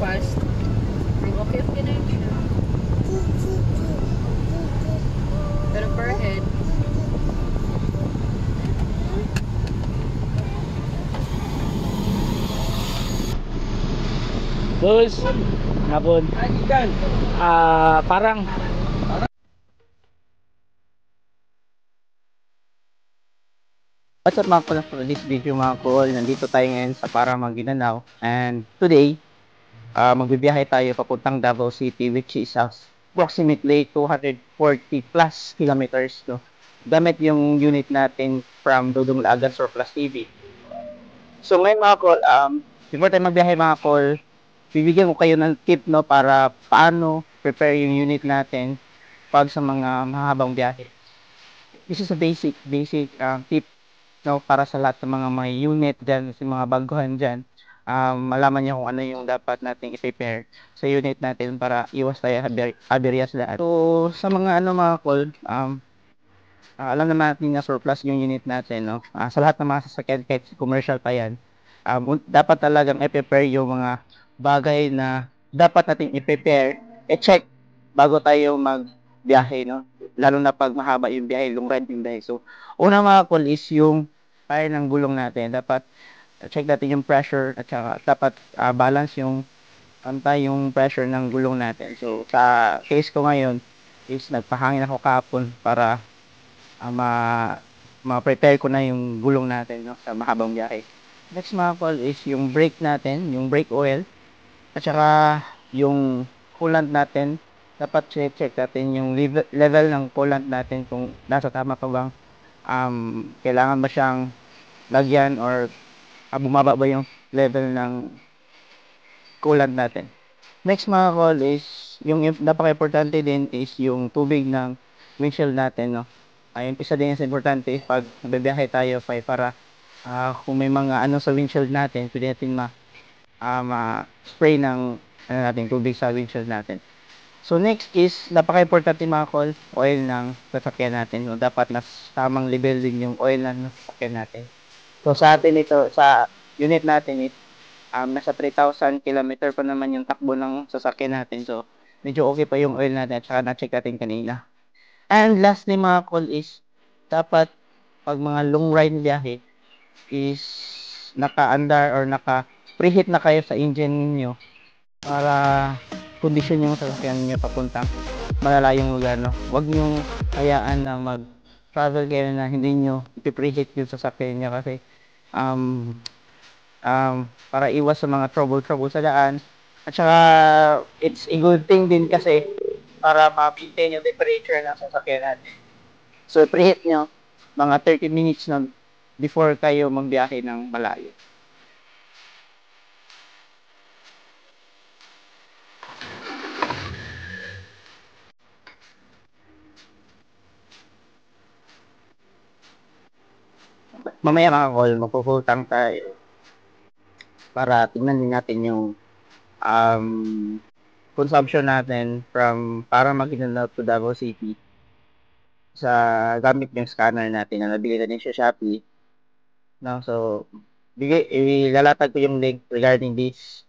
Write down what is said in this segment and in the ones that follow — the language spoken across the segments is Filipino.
fast. Okay, okay na yun siya. Pero per head, Boss, hapon. Parang what's up mga kol, for this video mga kol, nandito tayo ngayon sa Para Maguindanao. And today, magbibiyahe tayo papuntang Davao City, which is approximately 240 plus kilometers, no? Gamit yung unit natin from Dudong Lagan Surplus TV. So ngayon mga kol, before tayo magbiyahe mga kol, bibigyan ko kayo ng tip, no, para paano prepare yung unit natin pag sa mga mahabang biyahe. This is a basic tip, no, para sa lahat ng mga may unit dyan, sa mga baguhan dyan. Malaman niyo kung ano yung dapat nating i-prepare sa unit natin para iwas tayo aberya sa daan. So, sa mga ano mga call, alam naman natin na surplus yung unit natin, no? Sa lahat ng mga sasakyan, kahit commercial pa yan, dapat talagang i-prepare yung mga bagay na dapat natin i-prepare, i-check bago tayo magbiyahe, no? Lalo na pag mahaba yung biyahe, long ride yung biyahe. So, una mga call is yung fire ng gulong natin. Dapat check natin yung pressure at saka dapat balance yung pantay yung pressure ng gulong natin. So, sa case ko ngayon is nagpahangin ako kahapon para ma ma-prepare ko na yung gulong natin, no, sa mahabang biyahe. Next mga call is yung brake natin, yung brake oil, at saka yung coolant natin. Dapat check natin yung level ng coolant natin kung nasa tama pa bang kailangan ba siyang lagyan or bumaba ba yung level ng coolant natin. Next mga call is yung napaka-importante din is yung tubig ng windshield natin, no. Ayun, isa din is importante pag nabibiyahe tayo para kung may mga ano sa windshield natin, pwede natin ma-spray ng ano natin, tubig sa windshield natin. So next is napaka-importante mga call, oil ng sasakyan natin. So, dapat nas tamang level din yung oil ng sasakyan natin. So sa atin ito, sa unit natin nasa 3,000 kilometer pa naman yung takbo ng sasakyan natin. So medyo okay pa yung oil natin at saka na-check natin kanina. And lastly mga call is dapat pag mga long ride biyahe is naka-andar or naka-preheat na kayo sa engine niyo para kondisyon yung sasakyan niyo papuntang malalayong lugar, no. Huwag niyo hayaan na mag-travel kayo na hindi niyo ipi-preheat yung sasakyan niyo kasi um, para iwas sa mga trouble sa daan. At saka it's a good thing din kasi para ma-maintain yung temperature ng sasakyan natin. So preheat nyo mga 30 minutes na before kayo magbiyahe ng malayo. Mamaya mga call, magpuputang tayo para tingnan din natin yung um, consumption natin from para Maguindanao to Davao City sa gamit yung scanner natin na nabili na din sa Shopee. No, so ilalatag ko yung link regarding this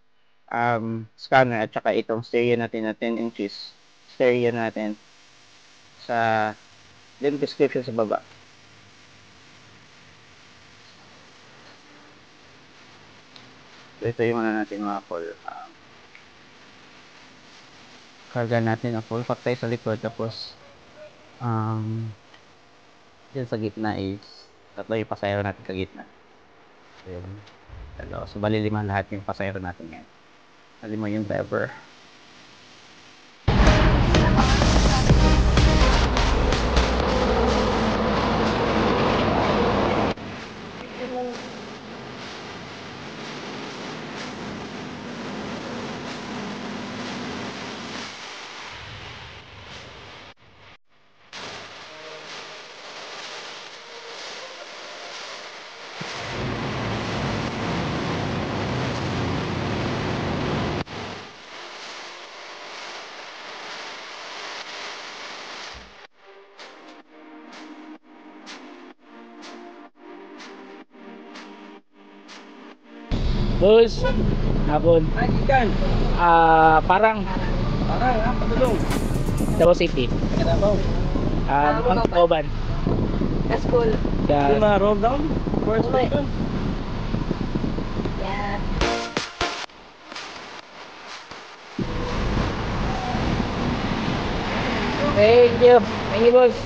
scanner at saka itong stereo natin na 10 inches stereo natin sa link description sa baba. So ito yung ano natin mga call. Karga natin ang full pack tayo sa likod tapos dyan sa gitna is tatlo yung pasayro natin sa gitna. So yun. So bali lima lahat yung pasayro natin ngayon. Lima yung driver. Boss, hapon. Ay, ikan. Parang Parang, patulong. Davao City. Kadabaw. Mount Tauban. That's cool. Yung mga roll down. First Okay. station. Yeah. Thank you. Thank you, boss.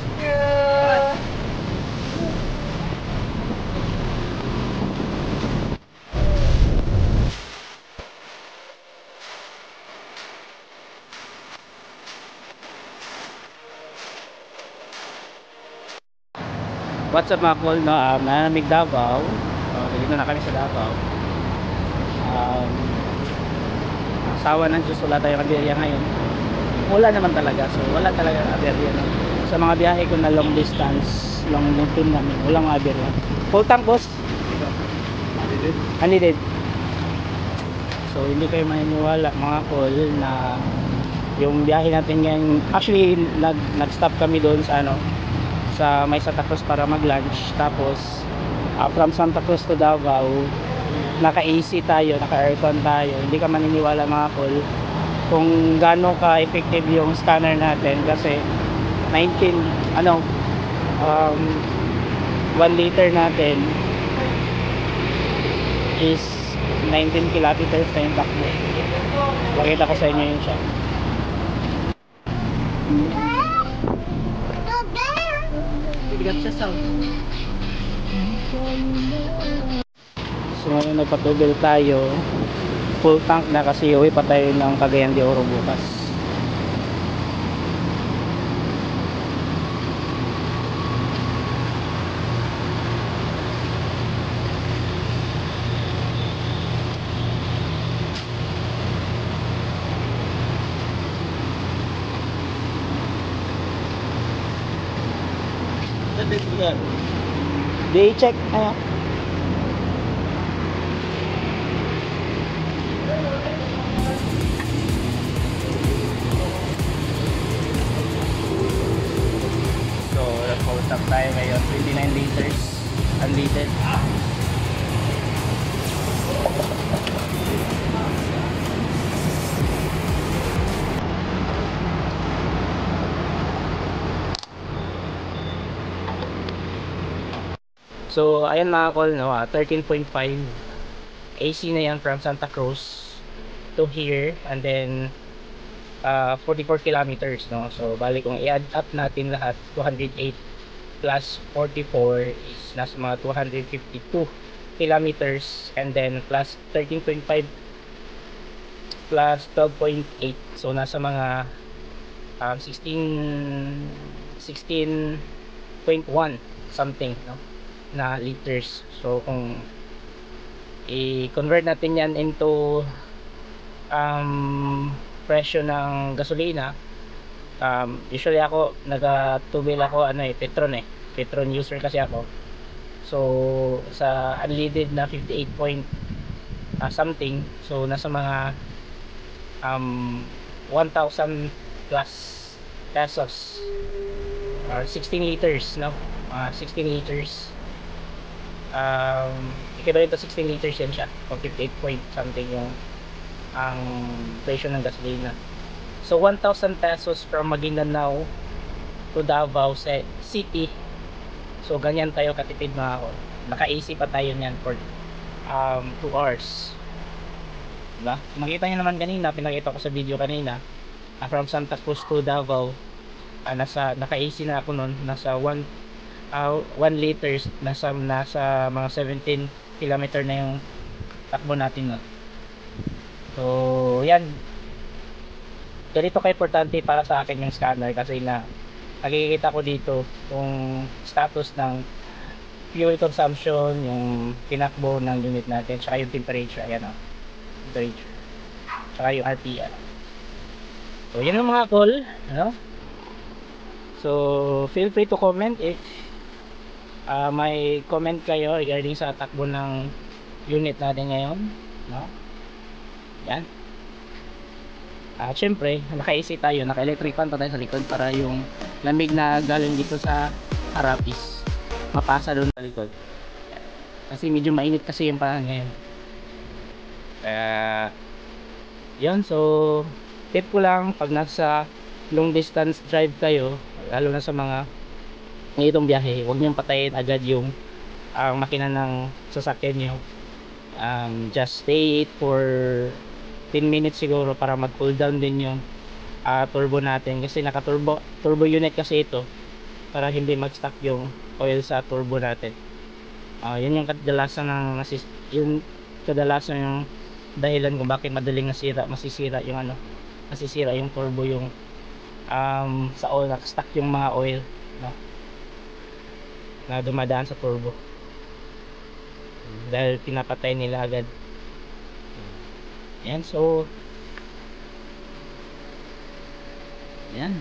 What's up mga call, no? Nanamig Davao. Dito na kami sa Davao. Asawa ng Diyos, wala tayong aberya ngayon. Wala naman talaga, so wala talaga aberya, no? Sa mga biyahe ko na long distance, long mountain namin, walang aberya. Full tank, boss? Unleaded. So hindi kayo maniniwala mga call na yung biyahe natin ngayon, actually nag-stop kami doon sa sa may Santa Cruz para mag-lunch, tapos from Santa Cruz to Davao naka-AC tayo, naka-aircon tayo. Hindi ka maniniwala mga call kung gaano ka-effective yung scanner natin, kasi 1 liter natin is 19 kilometers na yung takbo. Pakita ko sa inyo yun siya. Bigat siya sa. So ngayon nagpatubel tayo, full tank na kasi uwi pa tayo ng Cagayan de Oro bukas. Day check, so full tank tayo ngayon, 29 liters unleaded. So ayan mga call, no, 13.5 AC na yan from Santa Cruz to here, and then 44 kilometers, no. So balik kung i-add up natin lahat, 208 plus 44 is nasa mga 252 kilometers, and then plus 13.5 plus 12.8, so nasa mga 16.1 something, no, na liters. So kung i-convert natin yan into presyo ng gasolina, usually ako nagatubil ako Petron user kasi ako. So sa unleaded na 58 point something, so nasa mga 1,000 plus pesos, 16 liters, no, 16 liters, equivalent to 16 liters yan siya, o 58 point something yung ang presyo ng gasolina. So 1,000 pesos from Maguindanao to Davao City. So ganyan tayo katipid mga ako. Naka-AC pa tayo niyan for 2 hours. Diba? Nakita nyo naman kanina, pinakita ko sa video kanina, from Santa Cruz to Davao, naka-AC na ako nun, nasa 1 liters, nasa mga 17 kilometer na yung takbo natin nun. So yan, ganito ka-importante para sa akin yung scanner, kasi nakikita ko dito kung status ng fuel consumption, yung tinakbo ng unit natin, tsaka yung temperature. Ayan, temperature, tsaka yung RPM. So yan ang mga call, so feel free to comment if may comment kayo regarding sa takbo ng unit natin ngayon, no? Yan. Syempre, naka-AC tayo, naka-electric fan pa tayo sa likod para yung lamig na galing dito sa harap is mapasa doon sa likod. Kasi medyo mainit kasi yung panahon ngayon. Yan, so tip ko lang pag nasa long distance drive kayo, lalo na sa mga itong biyahe, huwag niyong patayin agad yung ang makina ng sasakyan niyo. Just stay it for 10 minutes siguro para mag cool down din yung turbo natin, kasi naka turbo unit kasi ito, para hindi mag stuck yung oil sa turbo natin. Yun yung kadalasan ng yung kadalasan yung dahilan kung bakit madaling masisira yung turbo, yung sa oil, naka-stuck yung mga oil, no, na dumadaan sa turbo dahil pinapatay nila agad. Yan, so yan.